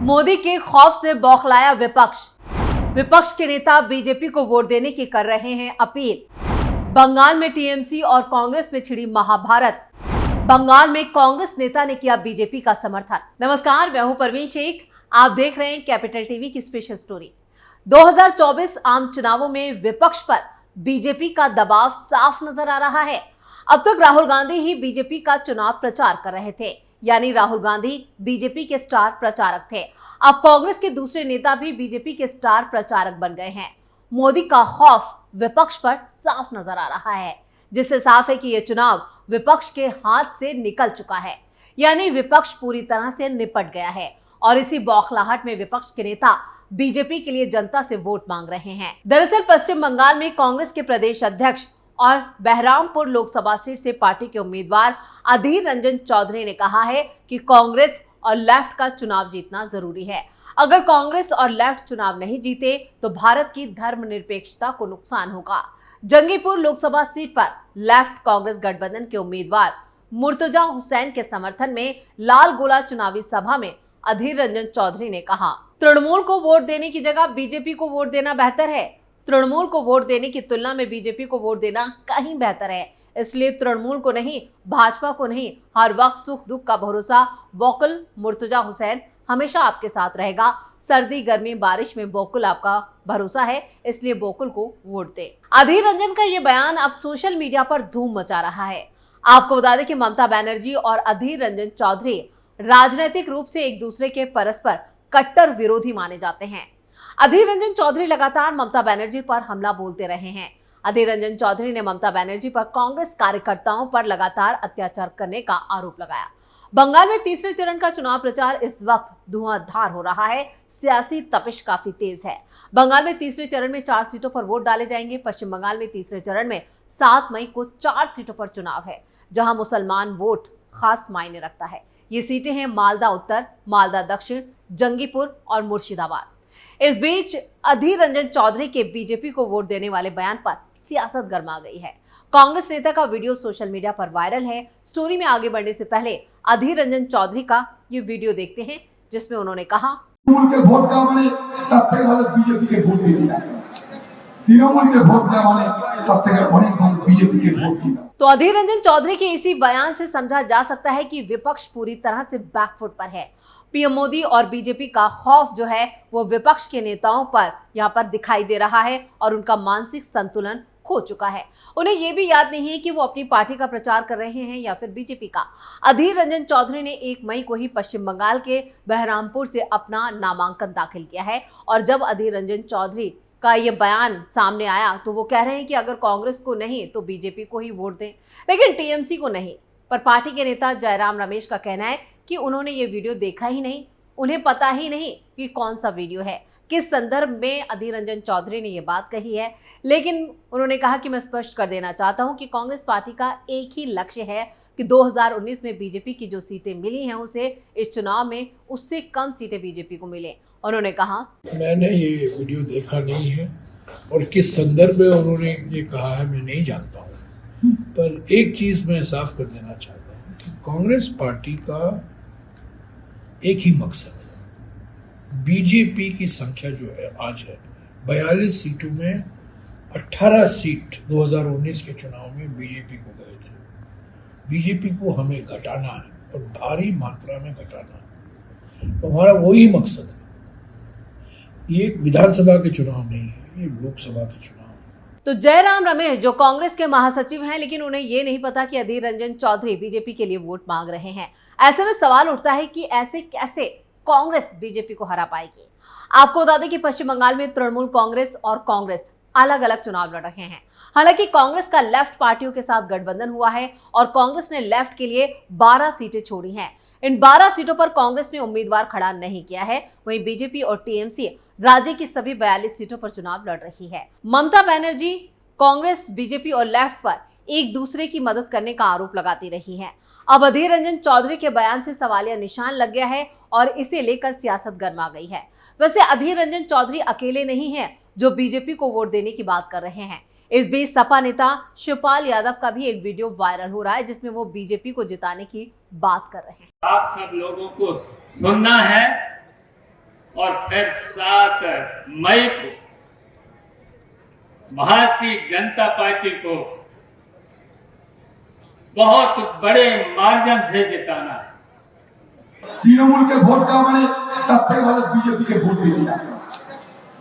मोदी के खौफ से बौखलाया विपक्ष। विपक्ष के नेता बीजेपी को वोट देने की कर रहे हैं अपील। बंगाल में टीएमसी और कांग्रेस में छिड़ी महाभारत। बंगाल में कांग्रेस नेता ने किया बीजेपी का समर्थन। नमस्कार, मैं हूं परवीन शेख। आप देख रहे हैं कैपिटल टीवी की स्पेशल स्टोरी। 2024 आम चुनावों में विपक्ष पर बीजेपी का दबाव साफ नजर आ रहा है। अब तक राहुल गांधी ही बीजेपी का चुनाव प्रचार कर रहे थे, यानी राहुल गांधी बीजेपी के स्टार प्रचारक थे। अब कांग्रेस के दूसरे नेता भी बीजेपी के स्टार प्रचारक बन गए हैं। मोदी का खौफ विपक्ष पर साफ नजर आ रहा है, जिससे साफ है कि यह चुनाव विपक्ष के हाथ से निकल चुका है, यानी विपक्ष पूरी तरह से निपट गया है। और इसी बौखलाहट में विपक्ष के नेता बीजेपी के लिए जनता से वोट मांग रहे हैं। दरअसल पश्चिम बंगाल में कांग्रेस के प्रदेश अध्यक्ष और बहरामपुर लोकसभा सीट से पार्टी के उम्मीदवार अधीर रंजन चौधरी ने कहा है कि कांग्रेस और लेफ्ट का चुनाव जीतना जरूरी है। अगर कांग्रेस और लेफ्ट चुनाव नहीं जीते तो भारत की धर्मनिरपेक्षता को नुकसान होगा। जंगीपुर लोकसभा सीट पर लेफ्ट कांग्रेस गठबंधन के उम्मीदवार मुर्तजा हुसैन के समर्थन में लाल गोला चुनावी सभा में अधीर रंजन चौधरी ने कहा, तृणमूल को वोट देने की जगह बीजेपी को वोट देना बेहतर है। तृणमूल को वोट देने की तुलना में बीजेपी को वोट देना कहीं बेहतर है। इसलिए तृणमूल को नहीं, भाजपा को नहीं, हर वक्त सुख दुख का भरोसा बोकुल मुर्तजा हुसैन हमेशा आपके साथ रहेगा। सर्दी गर्मी बारिश में बोकुल आपका भरोसा है, इसलिए बोकुल को वोट दे। अधीर रंजन का ये बयान अब सोशल मीडिया पर धूम मचा रहा है। आपको बता दें कि ममता बनर्जी और अधीर रंजन चौधरी राजनीतिक रूप से एक दूसरे के परस्पर कट्टर विरोधी माने जाते हैं। अधीर रंजन चौधरी लगातार ममता बनर्जी पर हमला बोलते रहे हैं। अधीर रंजन चौधरी ने ममता बनर्जी पर कांग्रेस कार्यकर्ताओं पर लगातार अत्याचार करने का आरोप लगाया। बंगाल में तीसरे चरण का चुनाव प्रचार इस वक्त धुआंधार हो रहा है। सियासी तपिश काफी तेज है। बंगाल में तीसरे चरण में 4 सीटों पर वोट डाले जाएंगे। पश्चिम बंगाल में तीसरे चरण में 7 मई को 4 सीटों पर चुनाव है, जहां मुसलमान वोट खास मायने रखता है। ये सीटें हैं मालदा उत्तर, मालदा दक्षिण, जंगीपुर और मुर्शिदाबाद। इस बीच अधीर रंजन चौधरी के बीजेपी को वोट देने वाले बयान पर सियासत गर्मा गई है। कांग्रेस नेता का वीडियो सोशल मीडिया पर वायरल है। स्टोरी में आगे बढ़ने से पहले अधीर रंजन चौधरी का ये वीडियो देखते हैं, जिसमें उन्होंने कहा, तृणमूल के वोट का माने तब तक वाले बीजेपी के वोट दे दिया, तृणमूल के वोट का माने तब तक अनेक बीजेपी के वोट दिया। तो अधीर रंजन चौधरी के इसी बयान से समझा जा सकता है कि विपक्ष पूरी तरह से बैकफुट पर है। पीएम मोदी और बीजेपी का खौफ जो है वो विपक्ष के नेताओं पर यहाँ पर दिखाई दे रहा है और उनका मानसिक संतुलन खो चुका है। उन्हें यह भी याद नहीं है कि वो अपनी पार्टी का प्रचार कर रहे हैं या फिर बीजेपी का। अधीर रंजन चौधरी ने 1 मई को ही पश्चिम बंगाल के बहरामपुर से अपना नामांकन दाखिल किया है। और जब अधीर रंजन चौधरी का ये बयान सामने आया तो वो कह रहे हैं कि अगर कांग्रेस को नहीं तो बीजेपी को ही वोट दें, लेकिन टीएमसी को नहीं। पर पार्टी के नेता जयराम रमेश का कहना है कि उन्होंने ये वीडियो देखा ही नहीं, उन्हें पता ही नहीं कि कौन सा वीडियो है, किस संदर्भ में अधीर रंजन चौधरी ने ये बात कही है। लेकिन उन्होंने कहा कि मैं स्पष्ट कर देना चाहता हूं कि कांग्रेस पार्टी का एक ही लक्ष्य है कि 2019 में बीजेपी की जो सीटें मिली हैं उसे इस चुनाव में उससे कम सीटें बीजेपी को मिले। उन्होंने कहा, मैंने ये वीडियो देखा नहीं है और किस संदर्भ में उन्होंने ये कहा है मैं नहीं जानता हूँ, पर एक चीज मैं साफ कर देना चाहता हूँ कि कांग्रेस पार्टी का एक ही मकसद है। बीजेपी की संख्या जो है आज है 42 सीटों में 18 सीट 2019 के चुनाव में बीजेपी को गए थे। बीजेपी को हमें घटाना है और भारी मात्रा में घटाना है, तो हमारा वही मकसद है। ये विधानसभा के चुनाव नहीं है, ये लोकसभा के चुनाव है। तो जयराम रमेश जो कांग्रेस के महासचिव हैं, लेकिन उन्हें ये नहीं पता कि अधीर रंजन चौधरी बीजेपी के लिए वोट मांग रहे हैं। ऐसे में सवाल उठता है कि ऐसे कैसे कांग्रेस बीजेपी को हरा पाएगी। आपको बता दें कि पश्चिम बंगाल में तृणमूल कांग्रेस और कांग्रेस अलग अलग चुनाव लड़ रहे हैं। हालांकि कांग्रेस का लेफ्ट पार्टियों के साथ गठबंधन हुआ है और कांग्रेस ने लेफ्ट के लिए 12 सीटें छोड़ी हैं। इन 12 सीटों पर कांग्रेस ने उम्मीदवार खड़ा नहीं किया है। वहीं बीजेपी और टीएमसी राज्य की सभी 42 सीटों पर चुनाव लड़ रही है। ममता बनर्जी कांग्रेस, बीजेपी और लेफ्ट पर एक दूसरे की मदद करने का आरोप लगाती रही है। अब अधीर रंजन चौधरी के बयान से सवालिया निशान लग गया है और इसे लेकर सियासत गर्मा गई है। वैसे अधीर रंजन चौधरी अकेले नहीं हैं जो बीजेपी को वोट देने की बात कर रहे हैं। इस बीच सपा नेता शिवपाल यादव का भी एक वीडियो वायरल हो रहा है जिसमें वो बीजेपी को जिताने की बात कर रहे हैं। आप सब लोगों को सुनना है और फिर 7 मई को भारतीय जनता पार्टी को बहुत बड़े मार्जिन से जिताना है। তৃণমূলকে ভোট দেওয়া মানে তার থেকে ভালো বিজেপিকে ভোট দিয়ে দিলাম।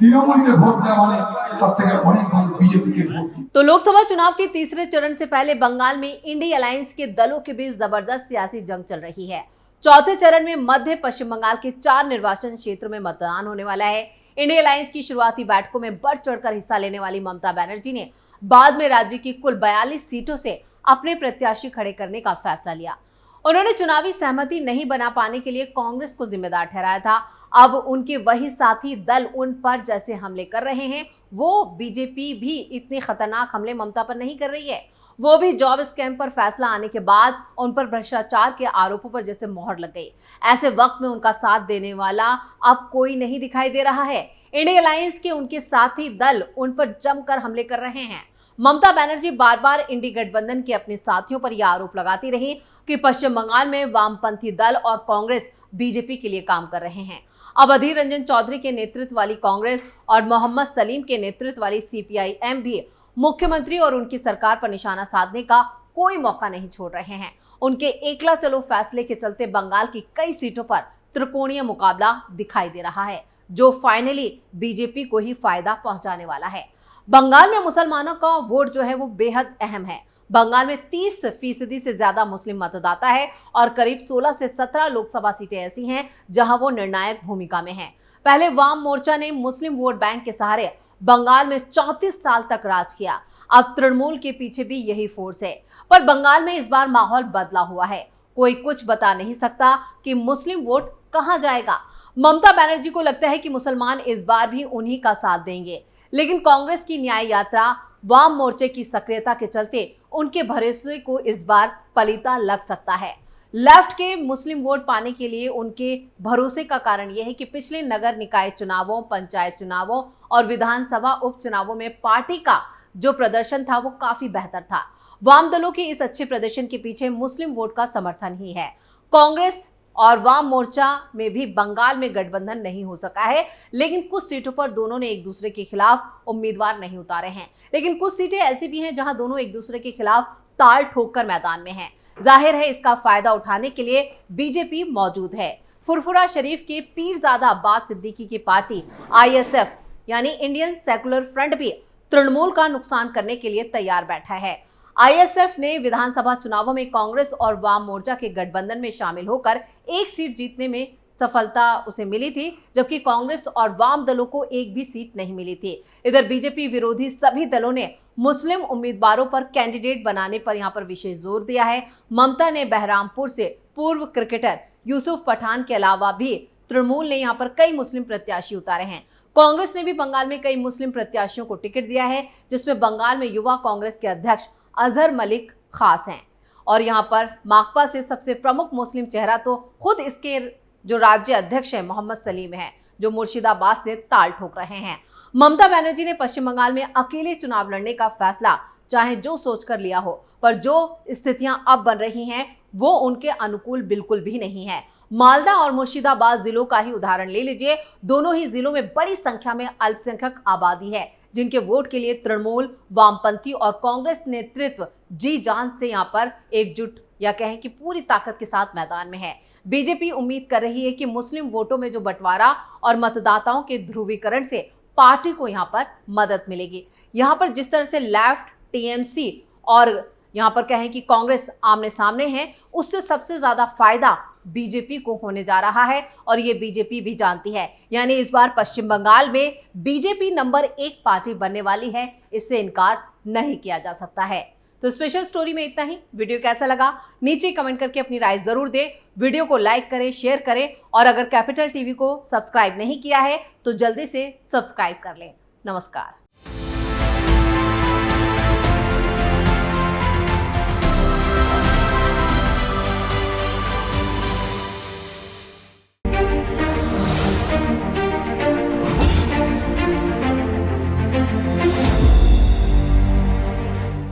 তৃণমূলকে ভোট দেওয়া মানে তার থেকে অনেক ভালো বিজেপিকে ভোট দিই। तो लोकसभा चुनाव के तीसरे चरण से पहले बंगाल में इंडी अलायंस के दलों के बीच जबरदस्त सियासी जंग चल रही है। चौथे चरण में मध्य पश्चिम बंगाल के 4 निर्वाचन क्षेत्रों में मतदान होने वाला है। इंडी अलायंस की शुरुआती बैठकों में बढ़ चढ़कर हिस्सा लेने वाली ममता बनर्जी ने बाद में राज्य की कुल 42 सीटों से अपने प्रत्याशी खड़े करने का फैसला लिया। उन्होंने चुनावी सहमति नहीं बना पाने के लिए कांग्रेस को जिम्मेदार ठहराया था। अब उनके वही साथी दल उन पर जैसे हमले कर रहे हैं, वो बीजेपी भी इतने खतरनाक हमले ममता पर नहीं कर रही है। वो भी जॉब स्कैम पर फैसला आने के बाद उन पर भ्रष्टाचार के आरोपों पर जैसे मोहर लग गई। ऐसे वक्त में उनका साथ देने वाला अब कोई नहीं दिखाई दे रहा है। इंडिया अलायंस के उनके साथी दल उन पर जमकर हमले कर रहे हैं। ममता बनर्जी बार बार इंडी गठबंधन के अपने साथियों पर यह आरोप लगाती रही कि पश्चिम बंगाल में वामपंथी दल और कांग्रेस बीजेपी के लिए काम कर रहे हैं। अब अधीर रंजन चौधरी के नेतृत्व वाली कांग्रेस और मोहम्मद सलीम के नेतृत्व वाली सीपीआई-एम भी मुख्यमंत्री और उनकी सरकार पर निशाना साधने का कोई मौका नहीं छोड़ रहे हैं। उनके एकला चलो फैसले के चलते बंगाल की कई सीटों पर त्रिकोणीय मुकाबला दिखाई दे रहा है, जो फाइनली बीजेपी को ही फायदा पहुंचाने वाला है। बंगाल में मुसलमानों का वोट जो है वो बेहद अहम है। बंगाल में 30% से ज्यादा मुस्लिम मतदाता है और करीब 16 से 17 लोकसभा सीटें ऐसी हैं जहां वो निर्णायक भूमिका में हैं। पहले वाम मोर्चा ने मुस्लिम वोट बैंक के सहारे बंगाल में 34 साल तक राज किया। अब तृणमूल के पीछे भी यही फोर्स है, पर बंगाल में इस बार माहौल बदला हुआ है। कोई कुछ बता नहीं सकता कि मुस्लिम वोट कहां जाएगा। ममता बनर्जी को लगता है कि मुसलमान इस बार भी उन्हीं का साथ देंगे, लेकिन कांग्रेस की न्याय यात्रा, वाम मोर्चे की सक्रियता के चलते उनके भरोसे को इस बार पलीता लग सकता है। लेफ्ट के मुस्लिम वोट पाने के लिए उनके भरोसे का कारण यह है कि पिछले नगर निकाय चुनावों, पंचायत चुनावों और विधानसभा उपचुनावों में पार्टी का जो प्रदर्शन था वो काफी बेहतर था। वाम दलों के इस अच्छे प्रदर्शन के पीछे मुस्लिम वोट का समर्थन ही है। कांग्रेस और वाम मोर्चा में भी बंगाल में गठबंधन नहीं हो सका है, लेकिन कुछ सीटों पर दोनों ने एक दूसरे के खिलाफ उम्मीदवार नहीं उतारे हैं। लेकिन कुछ सीटें ऐसी भी हैं जहां दोनों एक दूसरे के खिलाफ ताल ठोककर मैदान में हैं। जाहिर है इसका फायदा उठाने के लिए बीजेपी मौजूद है। फुरफुरा शरीफ के पीरजादा अब्बास सिद्दीकी की पार्टी आईएसएफ यानी इंडियन सेकुलर फ्रंट भी तृणमूल का नुकसान करने के लिए तैयार बैठा है। आईएसएफ ने विधानसभा चुनावों में कांग्रेस और वाम मोर्चा के गठबंधन में शामिल होकर एक सीट जीतने में सफलता उसे मिली थी, जबकि कांग्रेस और वाम दलों को एक भी सीट नहीं मिली थी। इधर बीजेपी विरोधी सभी दलों ने मुस्लिम उम्मीदवारों पर कैंडिडेट बनाने पर यहां पर विशेष जोर दिया है। ममता ने बहरामपुर से पूर्व क्रिकेटर यूसुफ पठान के अलावा भी तृणमूल ने यहां पर कई मुस्लिम प्रत्याशी उतारे हैं। कांग्रेस ने भी बंगाल में कई मुस्लिम प्रत्याशियों को टिकट दिया है, जिसमें बंगाल में युवा कांग्रेस के अध्यक्ष अजहर मलिक खास हैं। और यहाँ पर माकपा से सबसे प्रमुख मुस्लिम चेहरा तो खुद इसके जो राज्य अध्यक्ष है मोहम्मद सलीम है, जो मुर्शिदाबाद से ताल ठोक रहे हैं। ममता बनर्जी ने पश्चिम बंगाल में अकेले चुनाव लड़ने का फैसला चाहे जो सोचकर लिया हो, पर जो स्थितियां अब बन रही हैं वो उनके अनुकूल बिल्कुल भी नहीं है। मालदा और मुर्शिदाबाद जिलों का ही उदाहरण ले लीजिए। दोनों ही जिलों में बड़ी संख्या में अल्पसंख्यक आबादी है, जिनके वोट के लिए तृणमूल, वामपंथी और कांग्रेस नेतृत्व जी जान से यहां पर एकजुट या कहें कि पूरी ताकत के साथ मैदान में है। बीजेपी उम्मीद कर रही है कि मुस्लिम वोटों में जो बंटवारा और मतदाताओं के ध्रुवीकरण से पार्टी को यहां पर मदद मिलेगी। यहां पर जिस तरह से लेफ्ट, टीएमसी और यहां पर कहें कि कांग्रेस आमने सामने है, उससे सबसे ज्यादा फायदा बीजेपी को होने जा रहा है और ये बीजेपी भी जानती है। यानी इस बार पश्चिम बंगाल में बीजेपी नंबर 1 पार्टी बनने वाली है, इससे इनकार नहीं किया जा सकता है। तो स्पेशल स्टोरी में इतना ही। वीडियो कैसा लगा नीचे कमेंट करके अपनी राय जरूर दें। वीडियो को लाइक करें, शेयर करें और अगर कैपिटल टीवी को सब्सक्राइब नहीं किया है तो जल्दी से सब्सक्राइब कर लें। नमस्कार।